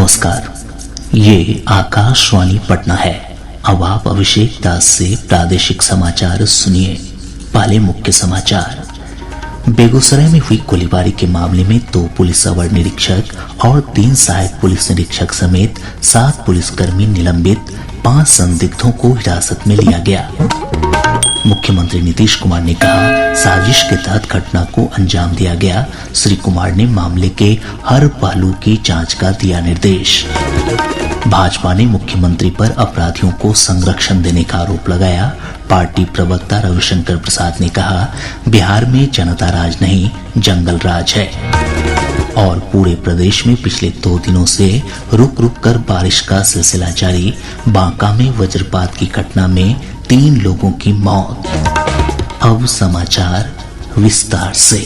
नमस्कार, ये आकाशवाणी पटना है। अब आप अभिषेक दास से प्रादेशिक समाचार सुनिए। पहले मुख्य समाचार। बेगूसराय में हुई गोलीबारी के मामले में 2 पुलिस अवर निरीक्षक और 3 सहायक पुलिस निरीक्षक समेत 7 पुलिसकर्मी निलंबित, 5 संदिग्धों को हिरासत में लिया गया। मुख्यमंत्री नीतीश कुमार ने कहा, साजिश के तहत घटना को अंजाम दिया गया। श्री कुमार ने मामले के हर पहलू की जांच का दिया निर्देश। भाजपा ने मुख्यमंत्री पर अपराधियों को संरक्षण देने का आरोप लगाया। पार्टी प्रवक्ता रविशंकर प्रसाद ने कहा, बिहार में जनता राज नहीं, जंगल राज है। और पूरे प्रदेश में पिछले 2 दिनों से रुक रुक कर बारिश का सिलसिला जारी। बांका में वज्रपात की घटना में 3 लोगों की मौत। अब समाचार विस्तार से।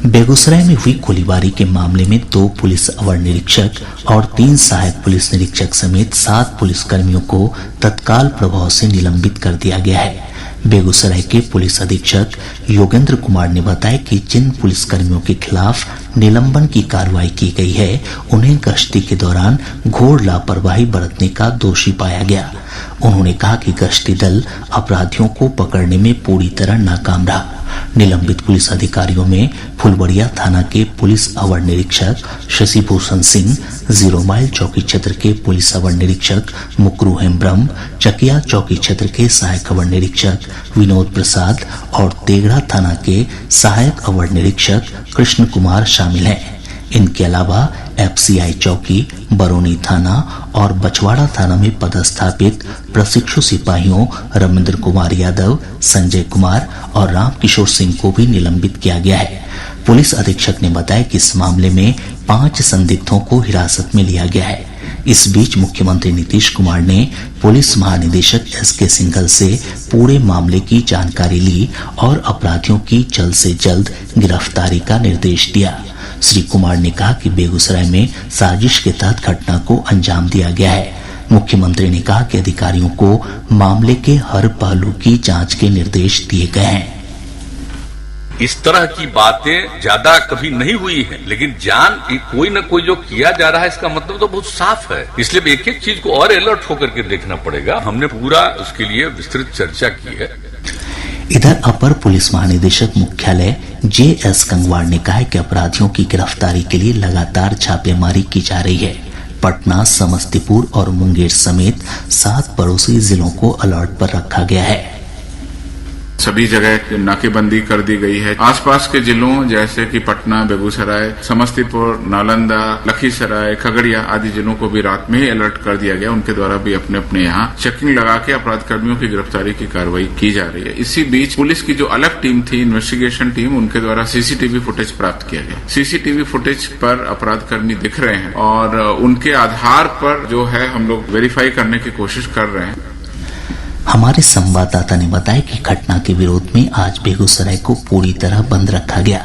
बेगूसराय में हुई गोलीबारी के मामले में 2 पुलिस अवर निरीक्षक और 3 सहायक पुलिस निरीक्षक समेत 7 पुलिसकर्मियों को तत्काल प्रभाव से निलंबित कर दिया गया है। बेगूसराय के पुलिस अधीक्षक योगेंद्र कुमार ने बताया कि जिन पुलिसकर्मियों के खिलाफ निलंबन की कार्रवाई की गई है, उन्हें गश्ती के दौरान घोर लापरवाही बरतने का दोषी पाया गया। उन्होंने कहा कि गश्ती दल अपराधियों को पकड़ने में पूरी तरह नाकाम रहा। निलंबित पुलिस अधिकारियों में फुलवड़िया थाना के पुलिस अवर निरीक्षक शशिभूषण सिंह, 0 माइल चौकी क्षेत्र के पुलिस अवर निरीक्षक मुकरू हेम्ब्रम, चकिया चौकी क्षेत्र के सहायक अवर निरीक्षक विनोद प्रसाद और तेगड़ा थाना के सहायक अवर निरीक्षक कृष्ण कुमार शामिल हैं। इनके अलावा FCI चौकी, बरौनी थाना और बछवाड़ा थाना में पदस्थापित प्रशिक्षु सिपाहियों रविंद्र कुमार यादव, संजय कुमार और रामकिशोर सिंह को भी निलंबित किया गया है। पुलिस अधीक्षक ने बताया कि इस मामले में 5 संदिग्धों को हिरासत में लिया गया है। इस बीच मुख्यमंत्री नीतीश कुमार ने पुलिस महानिदेशक SK सिंघल से पूरे मामले की जानकारी ली और अपराधियों की जल्द से जल्द गिरफ्तारी का निर्देश दिया। श्री कुमार ने कहा कि बेगूसराय में साजिश के तहत घटना को अंजाम दिया गया है। मुख्यमंत्री ने कहा कि अधिकारियों को मामले के हर पहलू की जांच के निर्देश दिए गए हैं। इस तरह की बातें ज्यादा कभी नहीं हुई है, लेकिन कोई न कोई जो किया जा रहा है, इसका मतलब तो बहुत साफ है। इसलिए एक एक चीज को और अलर्ट होकर के देखना पड़ेगा। हमने पूरा उसके लिए विस्तृत चर्चा की है। इधर अपर पुलिस महानिदेशक मुख्यालय JS गंगवार ने कहा है कि अपराधियों की गिरफ्तारी के लिए लगातार छापेमारी की जा रही है। पटना, समस्तीपुर और मुंगेर समेत 7 पड़ोसी जिलों को अलर्ट पर रखा गया है। सभी जगह नाकेबंदी कर दी गई है। आसपास के जिलों जैसे कि पटना, बेगूसराय, समस्तीपुर, नालंदा, लखीसराय, खगड़िया आदि जिलों को भी रात में ही अलर्ट कर दिया गया। उनके द्वारा भी अपने अपने यहाँ चेकिंग लगा के अपराध कर्मियों की गिरफ्तारी की कार्रवाई की जा रही है। इसी बीच पुलिस की जो अलग टीम थी, इन्वेस्टिगेशन टीम, उनके द्वारा CCTV फुटेज प्राप्त किया गया। CCTV फुटेज पर अपराध कर्मी दिख रहे हैं और उनके आधार पर जो है हम लोग वेरीफाई करने की कोशिश कर रहे हैं। हमारे संवाददाता ने बताया कि घटना के विरोध में आज बेगूसराय को पूरी तरह बंद रखा गया।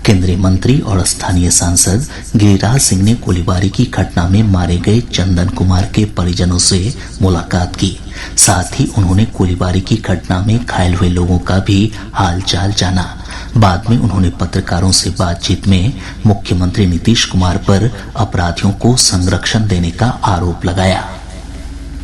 केंद्रीय मंत्री और स्थानीय सांसद गिरिराज सिंह ने गोलीबारी की घटना में मारे गए चंदन कुमार के परिजनों से मुलाकात की। साथ ही उन्होंने गोलीबारी की घटना में घायल हुए लोगों का भी हालचाल जाना। बाद में उन्होंने पत्रकारों से बातचीत में मुख्यमंत्री नीतीश कुमार पर अपराधियों को संरक्षण देने का आरोप लगाया।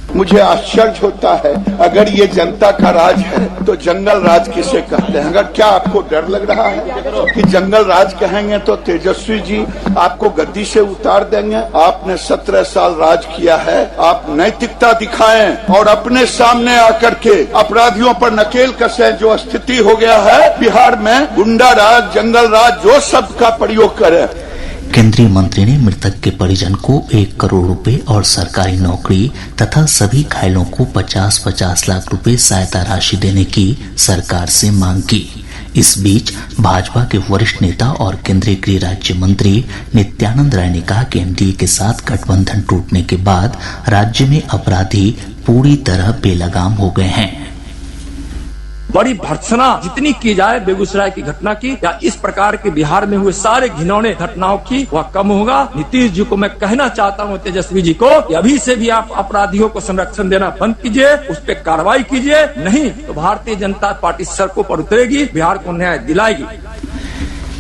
मुझे आश्चर्य होता है, अगर ये जनता का राज है तो जंगल राज किसे कहते हैं? अगर क्या आपको डर लग रहा है कि जंगल राज कहेंगे तो तेजस्वी जी आपको गद्दी से उतार देंगे? आपने 17 साल राज किया है, आप नैतिकता दिखाएं और अपने सामने आकर के अपराधियों पर नकेल कसें। जो स्थिति हो गया है बिहार में, गुंडा राज, जंगल राज, जो शब्द का प्रयोग करें। केंद्रीय मंत्री ने मृतक के परिजन को 1 करोड़ रुपए और सरकारी नौकरी तथा सभी घायलों को 50-50 लाख रुपए सहायता राशि देने की सरकार से मांग की। इस बीच भाजपा के वरिष्ठ नेता और केंद्रीय गृह राज्य मंत्री नित्यानंद राय ने कहा कि NDA के साथ गठबंधन टूटने के बाद राज्य में अपराधी पूरी तरह बेलगाम हो गए हैं। बड़ी भर्त्सना जितनी की जाए बेगूसराय की घटना की या इस प्रकार के बिहार में हुए सारे घिनौने घटनाओं की, वह कम होगा। नीतीश जी को मैं कहना चाहता हूं, तेजस्वी जी को, कि अभी से भी आप अपराधियों को संरक्षण देना बंद कीजिए, उस पर कार्रवाई कीजिए। नहीं तो भारतीय जनता पार्टी सड़कों पर उतरेगी, बिहार को न्याय दिलाएगी।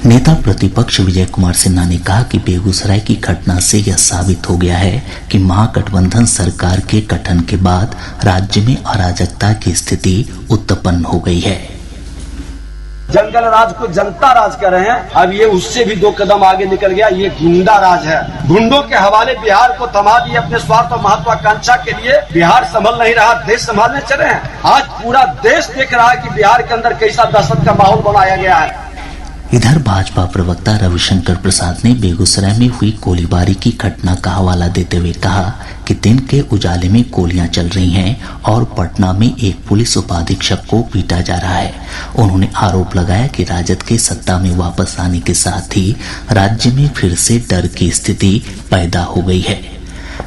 नेता प्रतिपक्ष विजय कुमार सिन्हा ने कहा कि बेगूसराय की घटना से यह साबित हो गया है कि महागठबंधन सरकार के गठन के बाद राज्य में अराजकता की स्थिति उत्पन्न हो गई है। जंगल राज को जनता राज कर रहे हैं। अब ये उससे भी 2 कदम आगे निकल गया। ये गुंडा राज है। गुंडों के हवाले बिहार को थमा दिए अपने स्वार्थ और महत्वाकांक्षा के लिए। बिहार संभल नहीं रहा, देश संभालने चले हैं। आज पूरा देश देख रहा है कि बिहार के अंदर कैसा दहशत का माहौल बनाया गया है। इधर भाजपा प्रवक्ता रविशंकर प्रसाद ने बेगूसराय में हुई गोलीबारी की घटना का हवाला देते हुए कहा कि दिन के उजाले में गोलियां चल रही हैं और पटना में एक पुलिस उपाधीक्षक को पीटा जा रहा है। उन्होंने आरोप लगाया कि राजद के सत्ता में वापस आने के साथ ही राज्य में फिर से डर की स्थिति पैदा हो गई है।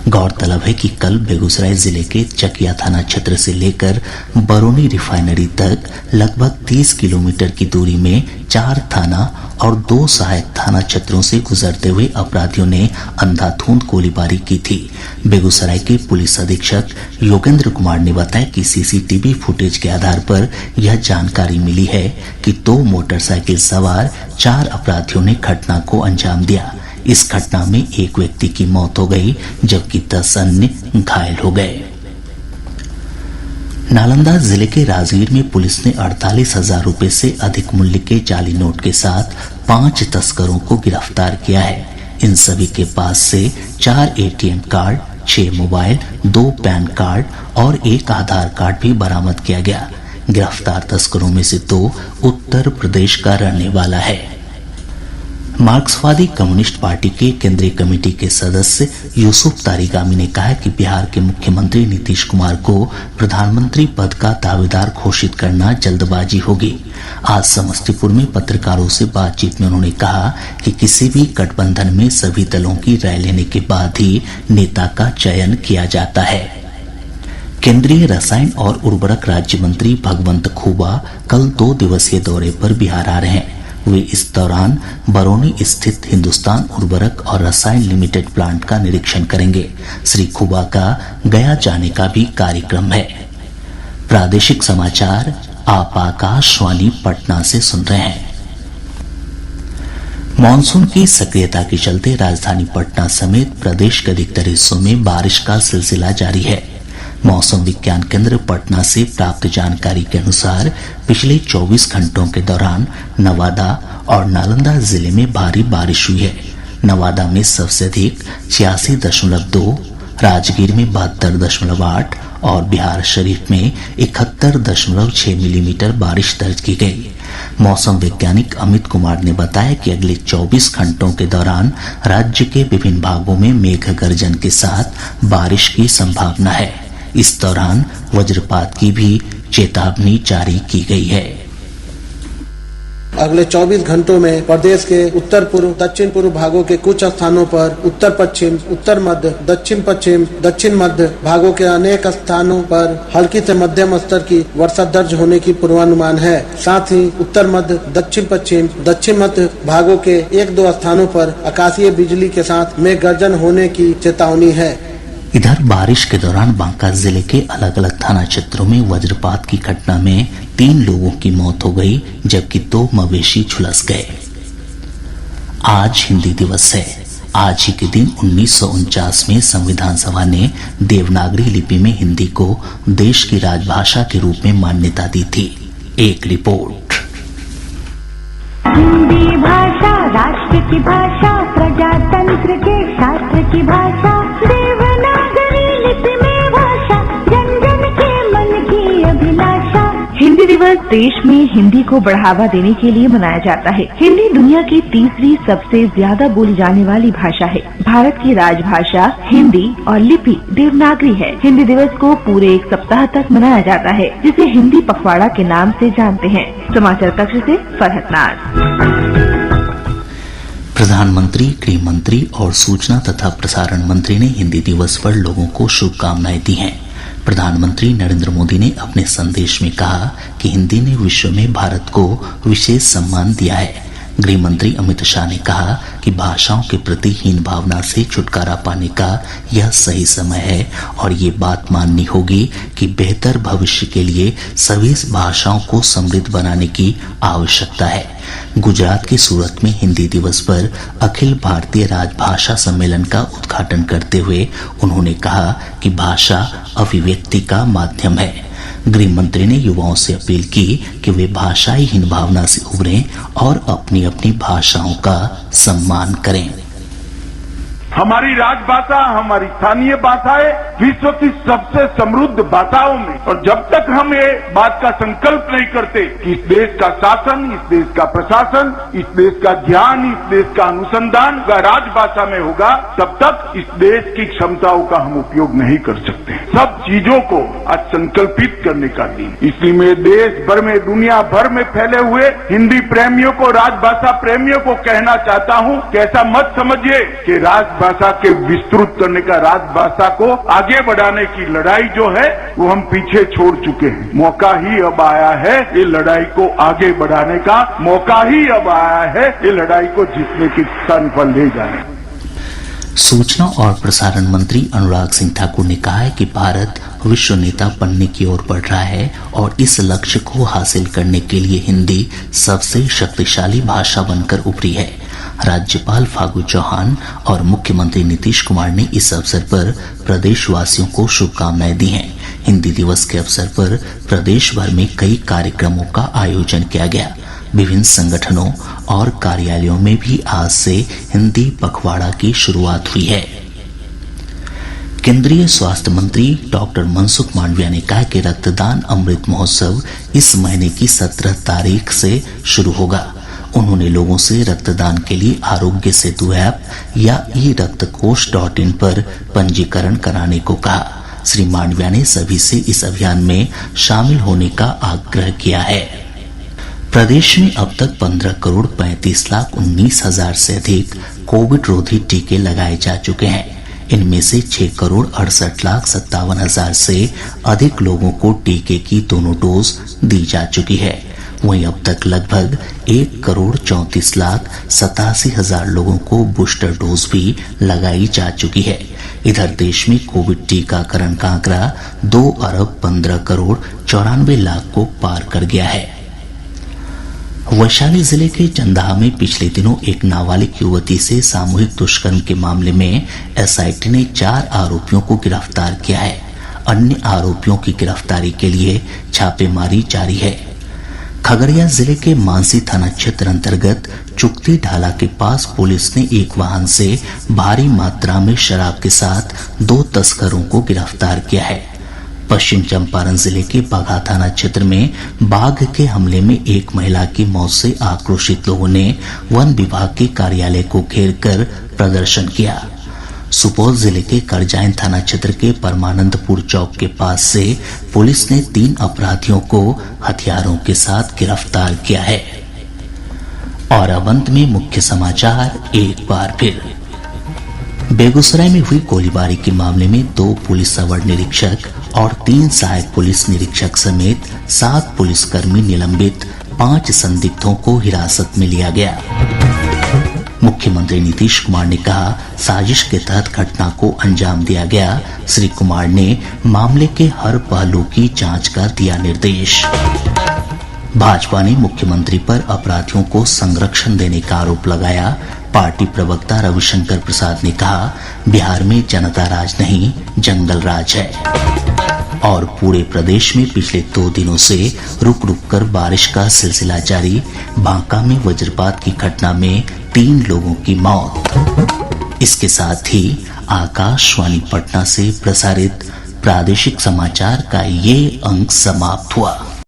गौरतलब है कि कल बेगूसराय जिले के चकिया थाना क्षेत्र से लेकर बरौनी रिफाइनरी तक लगभग 30 किलोमीटर की दूरी में 4 थाना और 2 सहायक थाना क्षेत्रों से गुजरते हुए अपराधियों ने अंधाधुंध गोलीबारी की थी। बेगूसराय के पुलिस अधीक्षक योगेंद्र कुमार ने बताया कि सीसीटीवी फुटेज के आधार पर यह जानकारी मिली है कि 2 मोटरसाइकिल सवार 4 अपराधियों ने घटना को अंजाम दिया। इस घटना में एक व्यक्ति की मौत हो गई जबकि 10 अन्य घायल हो गए। नालंदा जिले के राजगीर में पुलिस ने 48,000 रुपए से अधिक मूल्य के जाली नोट के साथ 5 तस्करों को गिरफ्तार किया है। इन सभी के पास से 4 ATM card, 6 mobile, 2 pan card और 1 आधार कार्ड भी बरामद किया गया। गिरफ्तार तस्करों में से 2 उत्तर प्रदेश का रहने वाला है। मार्क्सवादी कम्युनिस्ट पार्टी के केंद्रीय कमेटी के सदस्य यूसुफ तारिगामी ने कहा कि बिहार के मुख्यमंत्री नीतीश कुमार को प्रधानमंत्री पद का दावेदार घोषित करना जल्दबाजी होगी। आज समस्तीपुर में पत्रकारों से बातचीत में उन्होंने कहा कि किसी भी गठबंधन में सभी दलों की राय लेने के बाद ही नेता का चयन किया जाता है। केंद्रीय रसायन और उर्वरक राज्य मंत्री भगवंत खूबा कल 2 दिवसीय दौरे पर बिहार आ रहे हैं। वे इस दौरान बरौनी स्थित हिंदुस्तान उर्वरक और रसायन लिमिटेड प्लांट का निरीक्षण करेंगे। श्री खुबा का गया जाने का भी कार्यक्रम है। प्रादेशिक समाचार आप आकाशवाणी पटना से सुन रहे हैं। मानसून की सक्रियता के चलते राजधानी पटना समेत प्रदेश के अधिकतर हिस्सों में बारिश का सिलसिला जारी है। मौसम विज्ञान केंद्र पटना से प्राप्त जानकारी के अनुसार पिछले 24 घंटों के दौरान नवादा और नालंदा जिले में भारी बारिश हुई है। नवादा में सबसे अधिक 86.2, राजगीर में 72.8 और बिहार शरीफ में 71.6 मिलीमीटर बारिश दर्ज की गई। मौसम वैज्ञानिक अमित कुमार ने बताया कि अगले 24 घंटों के दौरान राज्य के विभिन्न भागों में मेघ गर्जन के साथ बारिश की संभावना है। इस दौरान वज्रपात की भी चेतावनी जारी की गई है। अगले 24 घंटों में प्रदेश के उत्तर पूर्व, दक्षिण पूर्व भागों के कुछ स्थानों पर, उत्तर पश्चिम, उत्तर मध्य, दक्षिण पश्चिम, दक्षिण मध्य भागों के अनेक स्थानों पर हल्की से मध्यम स्तर की वर्षा दर्ज होने की पूर्वानुमान है। साथ ही उत्तर मध्य, दक्षिण पश्चिम, दक्षिण मध्य भागों के 1-2 स्थानों पर आकाशीय बिजली के साथ मेघ गर्जन होने की चेतावनी है। इधर बारिश के दौरान बांका जिले के अलग अलग थाना क्षेत्रों में वज्रपात की घटना में 3 लोगों की मौत हो गई जबकि 2 मवेशी झुलस गए। आज हिंदी दिवस है। आज ही के दिन 1949 में संविधान सभा ने देवनागरी लिपि में हिंदी को देश की राजभाषा के रूप में मान्यता दी थी। एक रिपोर्ट। हिंदी भाषा राष्ट्र की भाषा, प्रजातंत्र के शास्त्र की भाषा, देवनागरी लिपि में भाषा, जन जन के मन की अभिलाषा। हिंदी दिवस देश में हिंदी को बढ़ावा देने के लिए मनाया जाता है। हिंदी दुनिया की तीसरी सबसे ज्यादा बोली जाने वाली भाषा है। भारत की राजभाषा हिंदी और लिपि देवनागरी है। हिंदी दिवस को पूरे 1 सप्ताह तक मनाया जाता है, जिसे हिंदी पखवाड़ा के नाम से जानते हैं। समाचार कक्ष से फरहत नाज। प्रधानमंत्री, गृह मंत्री और सूचना तथा प्रसारण मंत्री ने हिंदी दिवस पर लोगों को शुभकामनाएं दी हैं। प्रधानमंत्री नरेंद्र मोदी ने अपने संदेश में कहा कि हिंदी ने विश्व में भारत को विशेष सम्मान दिया है। गृह मंत्री अमित शाह ने कहा कि भाषाओं के प्रति हीन भावना से छुटकारा पाने का यह सही समय है और ये बात माननी होगी कि बेहतर भविष्य के लिए सभी भाषाओं को समृद्ध बनाने की आवश्यकता है। गुजरात के सूरत में हिंदी दिवस पर अखिल भारतीय राजभाषा सम्मेलन का उद्घाटन करते हुए उन्होंने कहा कि भाषा अभिव्यक्ति का माध्यम है। गृह मंत्री ने युवाओं से अपील की कि वे भाषाई हीन भावना से उबरें और अपनी अपनी भाषाओं का सम्मान करें। हमारी राजभाषा, हमारी स्थानीय भाषाएं विश्व की सबसे समृद्ध भाषाओं में, और जब तक हम ये बात का संकल्प नहीं करते कि इस देश का शासन, इस देश का प्रशासन, इस देश का ज्ञान, इस देश का अनुसंधान राजभाषा में होगा, तब तक इस देश की क्षमताओं का हम उपयोग नहीं कर सकते। सब चीजों को आज संकल्पित करने का दिन, इसलिए मैं देश भर में, दुनिया भर में फैले हुए हिंदी प्रेमियों को, राजभाषा प्रेमियों को कहना चाहता हूं कि ऐसा मत समझिए कि राजभाषा के विस्तृत करने का, राजभाषा को आगे बढ़ाने की लड़ाई जो है वो हम पीछे छोड़ चुके हैं। मौका ही अब आया है ये लड़ाई को आगे बढ़ाने का, मौका ही अब आया है ये लड़ाई को जीतने की स्थान पर ले जाने। सूचना और प्रसारण मंत्री अनुराग सिंह ठाकुर ने कहा है कि भारत विश्व नेता बनने की ओर बढ़ रहा है और इस लक्ष्य को हासिल करने के लिए हिंदी सबसे शक्तिशाली भाषा बनकर उभरी है। राज्यपाल फागू चौहान और मुख्यमंत्री नीतीश कुमार ने इस अवसर पर प्रदेशवासियों को शुभकामनाएं दी हैं। हिंदी दिवस के अवसर पर प्रदेश भर में कई कार्यक्रमों का आयोजन किया गया। विभिन्न संगठनों और कार्यालयों में भी आज से हिंदी पखवाड़ा की शुरुआत हुई है। केंद्रीय स्वास्थ्य मंत्री डॉक्टर मनसुख मांडविया ने कहा कि रक्तदान अमृत महोत्सव इस महीने की 17 तारीख से शुरू होगा। उन्होंने लोगों से रक्तदान के लिए आरोग्य सेतु ऐप या e-रक्तकोष.in पर पंजीकरण कराने को कहा। श्री मांडविया ने सभी से इस अभियान में शामिल होने का आग्रह किया है। प्रदेश में अब तक 15,35,19,000 से अधिक कोविड रोधी टीके लगाए जा चुके हैं। इनमें से 6,68,57,000 से अधिक लोगों को टीके की दोनों डोज दी जा चुकी है। वहीं अब तक लगभग 1,34,87,000 लोगों को बूस्टर डोज भी लगाई जा चुकी है। इधर देश में कोविड टीकाकरण का आंकड़ा 2,15,94,94,00,000 को पार कर गया है। वैशाली जिले के चंदाहा में पिछले दिनों एक नाबालिग युवती से सामूहिक दुष्कर्म के मामले में एसआईटी ने 4 आरोपियों को गिरफ्तार किया है। अन्य आरोपियों की गिरफ्तारी के लिए छापेमारी जारी है। खगड़िया जिले के मानसी थाना क्षेत्र अंतर्गत चुक्ती ढाला के पास पुलिस ने एक वाहन से भारी मात्रा में शराब के साथ 2 तस्करों को गिरफ्तार किया है। पश्चिम चंपारण जिले के बगहा थाना क्षेत्र में बाघ के हमले में एक महिला की मौत से आक्रोशित लोगों ने वन विभाग के कार्यालय को घेरकर प्रदर्शन किया। सुपौल जिले के करजाइन थाना क्षेत्र के परमानंदपुर चौक के पास से पुलिस ने 3 अपराधियों को हथियारों के साथ गिरफ्तार किया है। और अब अंत में मुख्य समाचार एक बार फिर। बेगूसराय में हुई गोलीबारी के मामले में 2 पुलिस अवर निरीक्षक और 3 सहायक पुलिस निरीक्षक समेत 7 पुलिसकर्मी निलंबित, 5 संदिग्धों को हिरासत में लिया गया। मुख्यमंत्री नीतीश कुमार ने कहा, साजिश के तहत घटना को अंजाम दिया गया। श्री कुमार ने मामले के हर पहलू की जांच का दिया निर्देश। भाजपा ने मुख्यमंत्री पर अपराधियों को संरक्षण देने का आरोप लगाया। पार्टी प्रवक्ता रविशंकर प्रसाद ने कहा, बिहार में जनता राज नहीं, जंगल राज है। और पूरे प्रदेश में पिछले 2 दिनों से रुक रुक कर बारिश का सिलसिला जारी। बांका में वज्रपात की घटना में 3 लोगों की मौत। इसके साथ ही आकाशवाणी पटना से प्रसारित प्रादेशिक समाचार का ये अंक समाप्त हुआ।